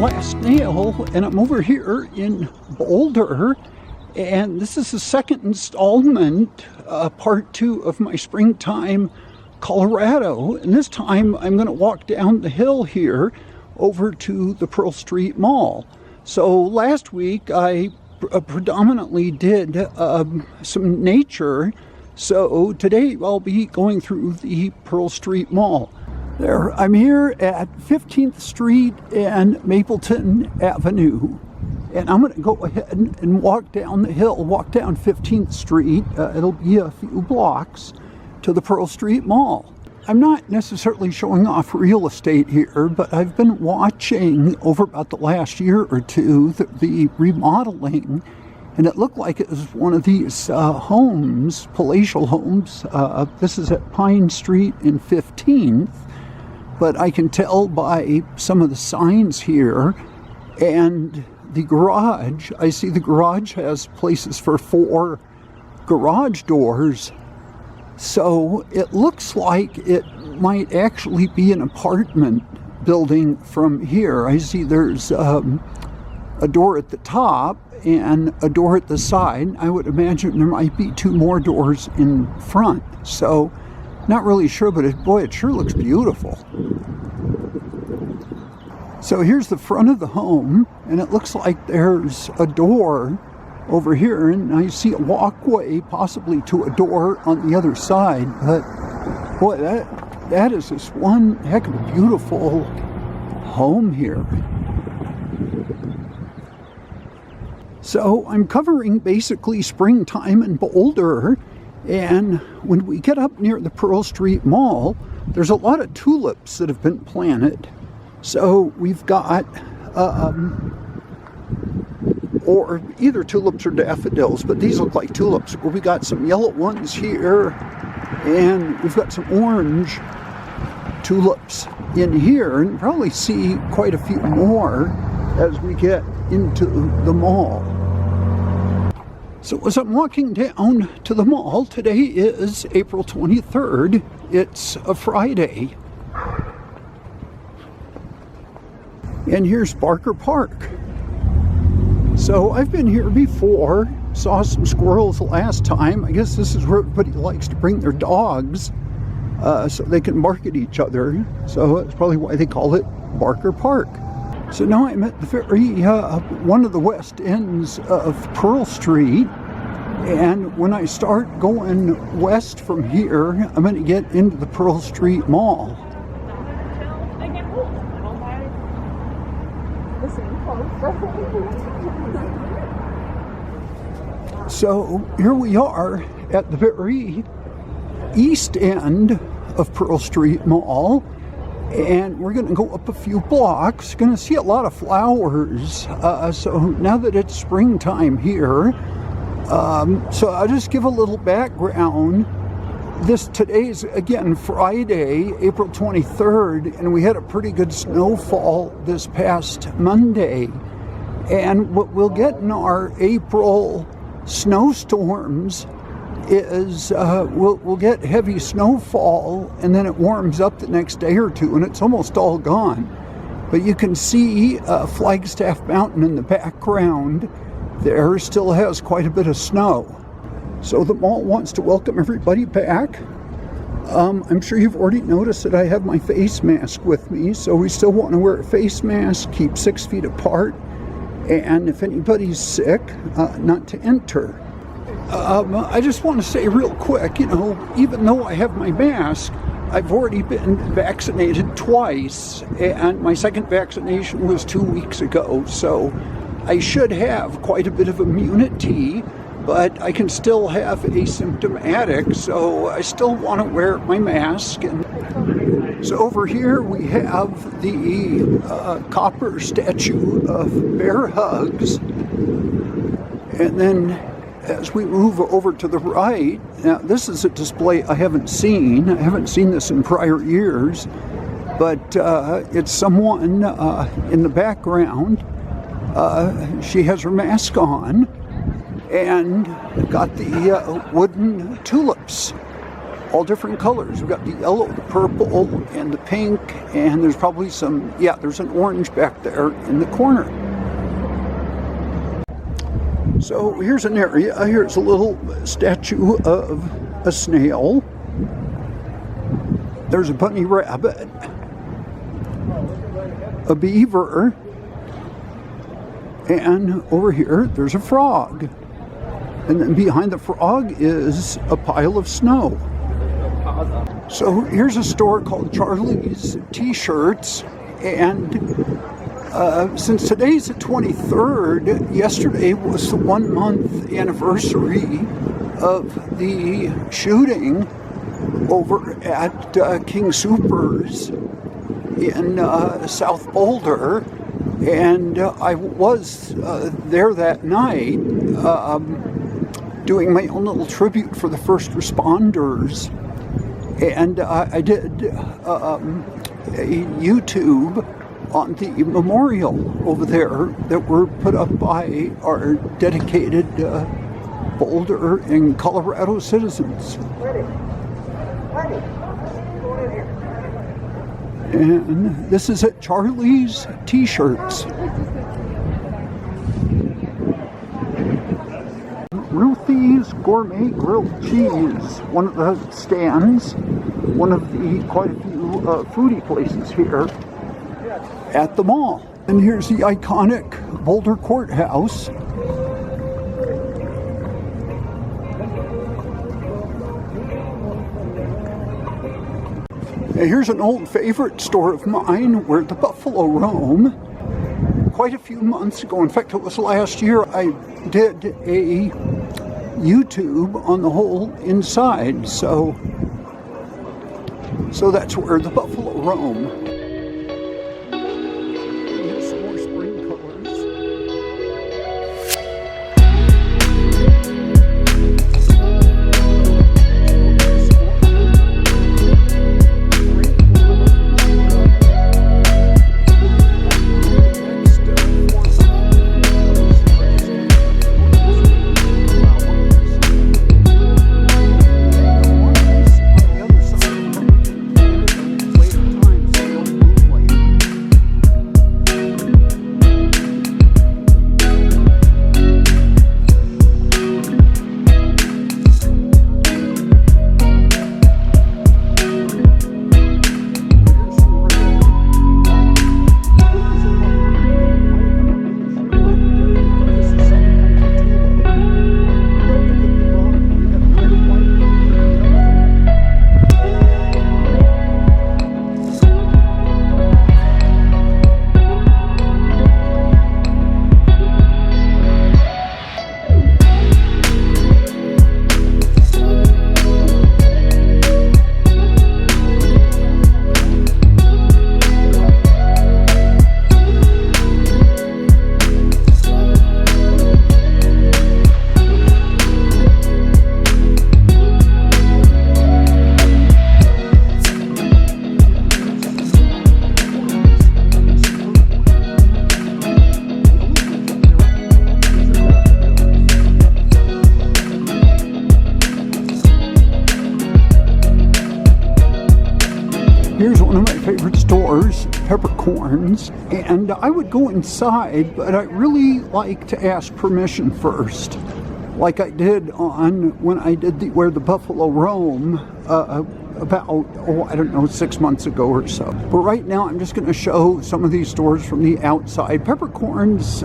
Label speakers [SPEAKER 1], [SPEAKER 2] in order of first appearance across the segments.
[SPEAKER 1] last nail, and I'm over here in Boulder, and this is the second installment, part 2 of my springtime Colorado. And this time I'm going to walk down the hill here over to the Pearl Street Mall. So last week I predominantly did some nature, so today I'll be going through the Pearl Street Mall. There, I'm here at 15th Street and Mapleton Avenue, and I'm going to go ahead and walk down the hill, walk down 15th Street. It'll be a few blocks to the Pearl Street Mall. I'm not necessarily showing off real estate here, but I've been watching over about the last year or two the remodeling, and it looked like it was one of these homes, palatial homes. This is at Pine Street in 15th. But I can tell by some of the signs here and the garage. I see the garage has places for 4 garage doors. So it looks like it might actually be an apartment building from here. I see there's a door at the top and a door at the side. I would imagine there might be 2 more doors in front. So not really sure, but boy, it sure looks beautiful. So here's the front of the home, and it looks like there's a door over here, and I see a walkway possibly to a door on the other side. But boy, that is just one heck of a beautiful home here. So I'm covering basically springtime in Boulder. And when we get up near the Pearl Street Mall, there's a lot of tulips that have been planted. So we've got, or either tulips or daffodils, but these look like tulips. We got some yellow ones here, and we've got some orange tulips in here, and probably see quite a few more as we get into the mall. So as I'm walking down to the mall, today is April 23rd. It's a Friday. And here's Barker Park. So I've been here before, saw some squirrels last time. I guess this is where everybody likes to bring their dogs so they can bark at each other. So that's probably why they call it Barker Park. So now I'm at the very, one of the west ends of Pearl Street, and when I start going west from here, I'm going to get into the Pearl Street Mall. So here we are at the very east end of Pearl Street Mall. And we're going to go up a few blocks. Going to see a lot of flowers. So now that it's springtime here, so I'll just give a little background. Today's again Friday, April 23rd, and we had a pretty good snowfall this past Monday. And what we'll get in our April snowstorms is we'll get heavy snowfall, and then it warms up the next day or two, and it's almost all gone. But you can see Flagstaff Mountain in the background there still has quite a bit of snow. So the mall wants to welcome everybody back. I'm sure you've already noticed that I have my face mask with me, so we still want to wear a face mask, keep 6 feet apart, and if anybody's sick, not to enter. I just want to say real quick, even though I have my mask, I've already been vaccinated twice, and my second vaccination was 2 weeks ago, so I should have quite a bit of immunity, but I can still have asymptomatic, so I still want to wear my mask. And so over here we have the copper statue of Bear Hugs, and then as we move over to the right, now this is a display I haven't seen. I haven't seen this in prior years, but it's someone in the background. She has her mask on and got the wooden tulips all different colors. We've got the yellow, the purple, and the pink, and there's probably some, yeah, there's an orange back there in the corner. So here's an area. Here's a little statue of a snail. There's a bunny rabbit, a beaver, and over here there's a frog. And then behind the frog is a pile of snow. So here's a store called Charlie's T-Shirts, and since today's the 23rd, yesterday was the 1 month anniversary of the shooting over at King Soopers in South Boulder, and I was there that night doing my own little tribute for the first responders, and I did a YouTube on the memorial over there that were put up by our dedicated Boulder and Colorado citizens. And this is at Charlie's T-Shirts. Ruthie's Gourmet Grilled Cheese, one of the stands, one of the quite a few foodie places here at the mall. And here's the iconic Boulder Courthouse. And here's an old favorite store of mine where the buffalo roam. Quite a few months ago, in fact it was last year, I did a YouTube on the whole inside, so that's where the buffalo roam. Here's some more spring colors. Here's one of my favorite stores, Peppercorns, and I would go inside, but I really like to ask permission first, like I did on when I did where the buffalo roam about, I don't know, 6 months ago or so. But right now I'm just going to show some of these stores from the outside. Peppercorns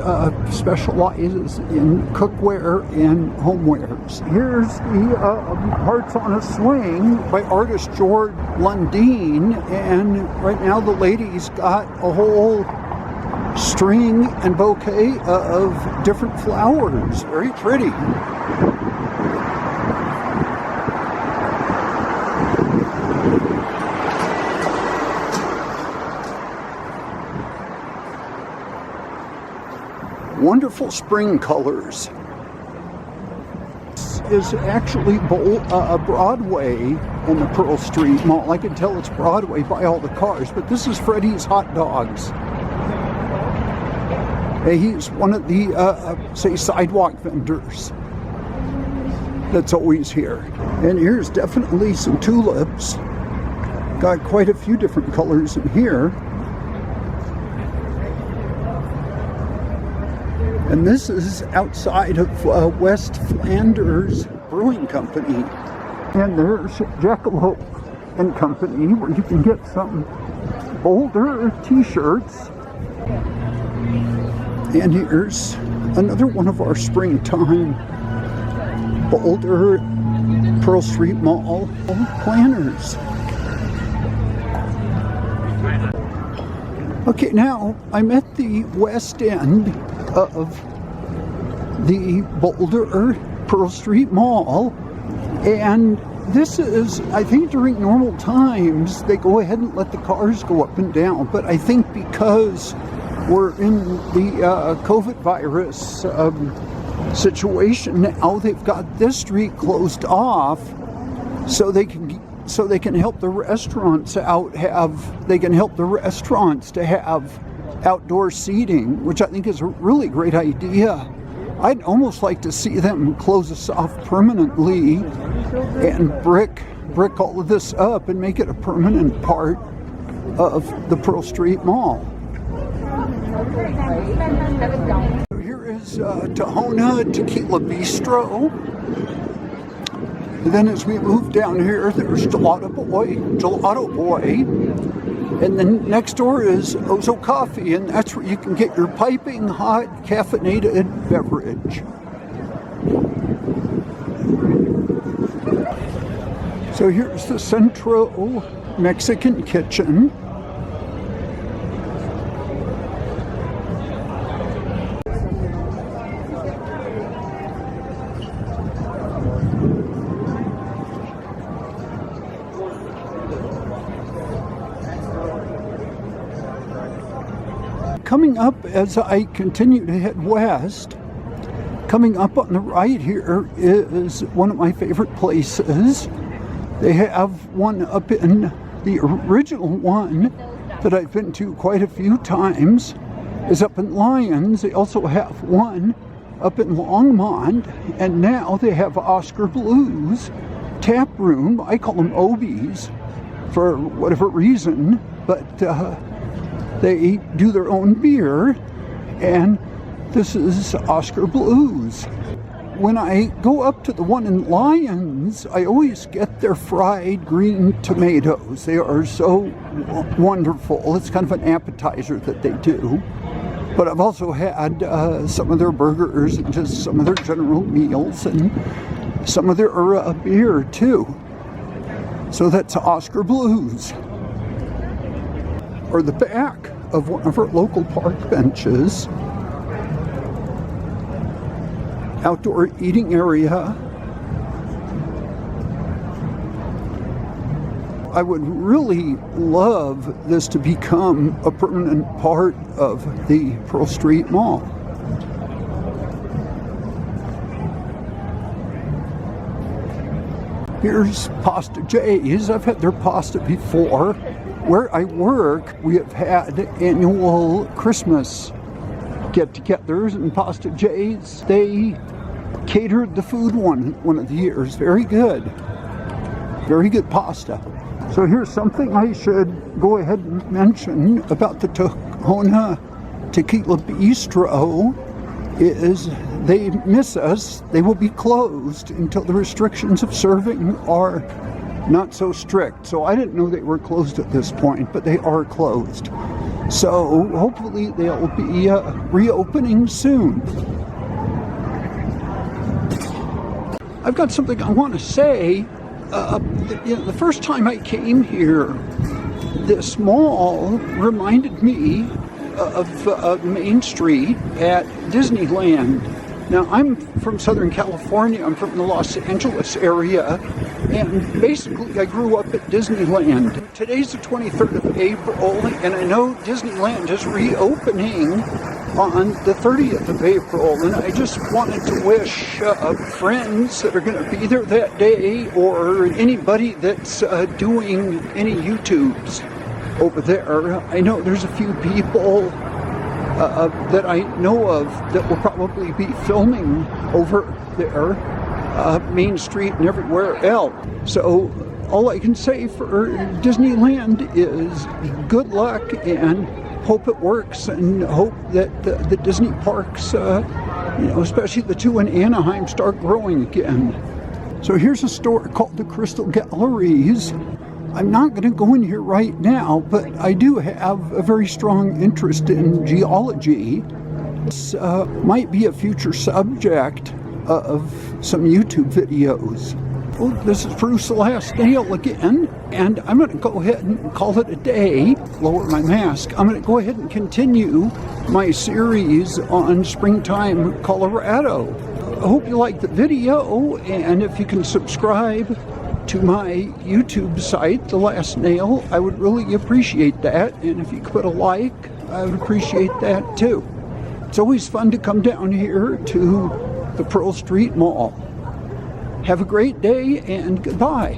[SPEAKER 1] specializes in cookware and homewares. Here's the Hearts on a Swing by artist George Lundeen, and right now the lady's got a whole string and bouquet of different flowers. Very pretty. Wonderful spring colors. This is actually Broadway in the Pearl Street Mall. I can tell it's Broadway by all the cars, but this is Freddy's Hot Dogs. He's one of the, say, sidewalk vendors. that's always here. And here's definitely some tulips. Got quite a few different colors in here. And this is outside of West Flanders Brewing Company. And there's Jackalope and Company, where you can get some Boulder t-shirts. And here's another one of our springtime Boulder Pearl Street Mall planners. Okay, now I'm at the west end of the Boulder Pearl Street Mall, and this is, I think during normal times they go ahead and let the cars go up and down, but I think because we're in the COVID virus situation now, they've got this street closed off so they can help the restaurants to have outdoor seating, which I think is a really great idea. I'd almost like to see them close us off permanently and brick all of this up and make it a permanent part of the Pearl Street Mall. Here is Tahona Tequila Bistro. And then as we move down here, there's Gelato Boy. And then next door is Ozo Coffee, and that's where you can get your piping hot caffeinated beverage. So here's the Centro Mexican Kitchen. Coming up as I continue to head west, coming up on the right here is one of my favorite places. They have one up in the original one that I've been to quite a few times, is up in Lyons. They also have one up in Longmont, and now they have Oscar Blues Tap Room. I call them Obies for whatever reason, but they do their own beer, and this is Oscar Blues. When I go up to the one in Lyons, I always get their fried green tomatoes. They are so wonderful. It's kind of an appetizer that they do. But I've also had some of their burgers and just some of their general meals and some of their beer too. So that's Oscar Blues. Or the back of one of our local park benches. Outdoor eating area. I would really love this to become a permanent part of the Pearl Street Mall. Here's Pasta J's. I've had their pasta before. Where I work, we have had annual Christmas get-togethers, and Pasta J's, they catered the food one of the years. Very good pasta. So here's something I should go ahead and mention about the Tahona Tequila Bistro is they miss us. They will be closed until the restrictions of serving are not so strict. So I didn't know they were closed at this point, but they are closed. So hopefully they'll be reopening soon. I've got something I want to say. The first time I came here, this mall reminded me of Main Street at Disneyland. Now, I'm from Southern California. I'm from the Los Angeles area, and basically I grew up at Disneyland. Today's the 23rd of April, and I know Disneyland is reopening on the 30th of April, and I just wanted to wish friends that are going to be there that day, or anybody that's doing any YouTubes over there. I know there's a few people that I know of that will probably be filming over there. Main Street and everywhere else. So all I can say for Disneyland is good luck and hope it works, and hope that the Disney parks, especially the two in Anaheim, start growing again. So here's a store called the Crystal Galleries. I'm not going to go in here right now, but I do have a very strong interest in geology. This might be a future subject of some YouTube videos. Well, this is Bruce the Last Nail again, and I'm going to go ahead and call it a day. Lower my mask. I'm going to go ahead and continue my series on springtime Colorado. I hope you liked the video, and if you can subscribe to my YouTube site, The Last Nail, I would really appreciate that. And if you could put a like, I would appreciate that too. It's always fun to come down here to the Pearl Street Mall. Have a great day and goodbye.